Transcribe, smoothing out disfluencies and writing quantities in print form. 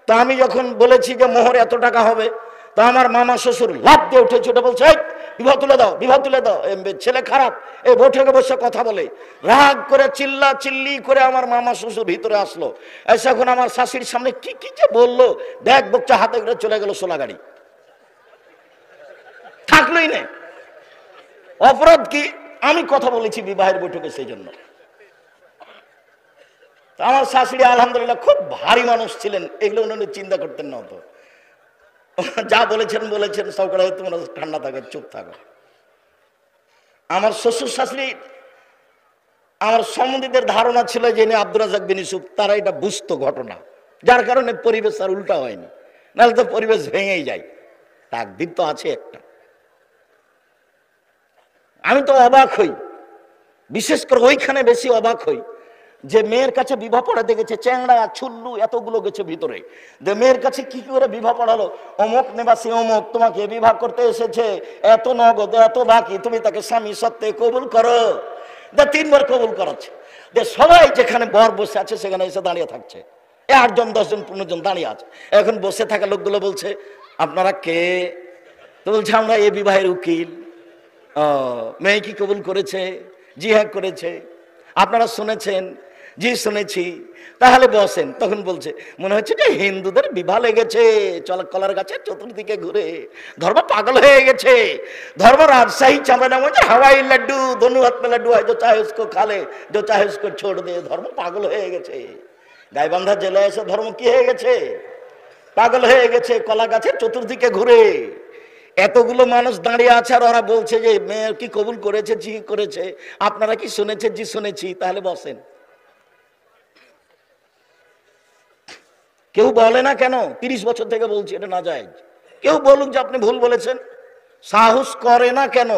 তো আমি যখন বলেছি যে মোহর এত টাকা হবে, তো আমার মামা শ্বশুর লাফ দিয়ে উঠেছে, ওটা বলছে বিবাহ তুলে দাও, বিবাহ তুলে দাও, ছেলে খারাপ, এই বৈঠকে বসে কথা বলে। রাগ করে চিল্লা চিল্লি করে আমার মামা শ্বশুর ভিতরে আসলো, এসে এখন আমার শাশুড়ির সামনে কি কি যে বললো, দেখ বকচা হাতে করে চলে গেল সোলা গাড়ি, থাকলোই না। অপরাধ কি? আমি কথা বলেছি বিবাহের বৈঠকে, সেই জন্য। আমার শাশুড়ি আলহামদুলিল্লাহ খুব ভারী মানুষ ছিলেন, এগুলো উনি চিন্তা করতেন না। তো যা বলেছেন বলেছেন, সব করে তোমরা ঠান্ডা থাকো, চুপ থাকো। আমার শ্বশুর শাশুড়ি, আমার সম্বন্ধীদের ধারণা ছিল যে আব্দুর রাজ্জাক বিন ইউসুফ, তারা এটা বুঝতো ঘটনা, যার কারণে পরিবেশ আর উল্টা হয়নি, নাহলে তো পরিবেশ ভেঙেই যায়। তাকদীর তো আছে একটা। আমি তো অবাক হই, বিশেষ করে ওইখানে বেশি অবাক হই যে মেয়ের কাছে বিবাহ পড়াতে গেছে, চ্যাংড়া ছুল্লু এতগুলো গেছে ভিতরে, যে মেয়ের কাছে কি করে বিবাহ পড়ালো, অমুক নিবাসী অমুক তোমাকে বিবাহ করতে এসেছে, এত নগদ এত বাকি, তুমি তাকে স্বামী সত্ত্বে কবুল করো। 3 বার কবুল করাচ্ছে, যে সবাই যেখানে বর বসে আছে সেখানে এসে দাঁড়িয়ে থাকছে, 8 জন 10 জন 15 জন দাঁড়িয়ে আছে। এখন বসে থাকা লোকগুলো বলছে আপনারা কে? তো বলছে আমরা এ বিবাহের উকিল। মেয়ে কি কবুল করেছে? জি হ্যাঁ করেছে। আপনারা শুনেছেন? জি শুনেছি। তাহলে বসেন। তখন বলছে মনে হচ্ছে যে হিন্দুদের বিবাহ লেগেছে কলার গাছের চতুর্দিকে ঘুরে, ধর্ম পাগল হয়ে গেছে, ধর্ম রাজশাহী চাঁদা নাম হচ্ছে হাওয়াই লাড্ডু, दोनों हाथ में लड्डू है जो चाहे उसको खा ले जो चाहे उसको छोड़ दे। ধর্ম পাগল হয়ে গেছে। গাইবান্ধা জেলায় এসে ধর্ম কি হয়ে গেছে? পাগল হয়ে গেছে, কলা গাছের চতুর্দিকে ঘুরে। এতগুলো মানুষ দাঁড়িয়ে আছে আর ওরা বলছে যে মেয়ে কি কবুল করেছে? জি করেছে। আপনারা কি শুনেছেন? জি শুনেছি। তাহলে বসেন। কেউ বলে না কেন? 30 বছর থেকে বলছি এটা না যায়। কেউ বলুক যে আপনি ভুল বলেছেন, সাহস করে না কেন?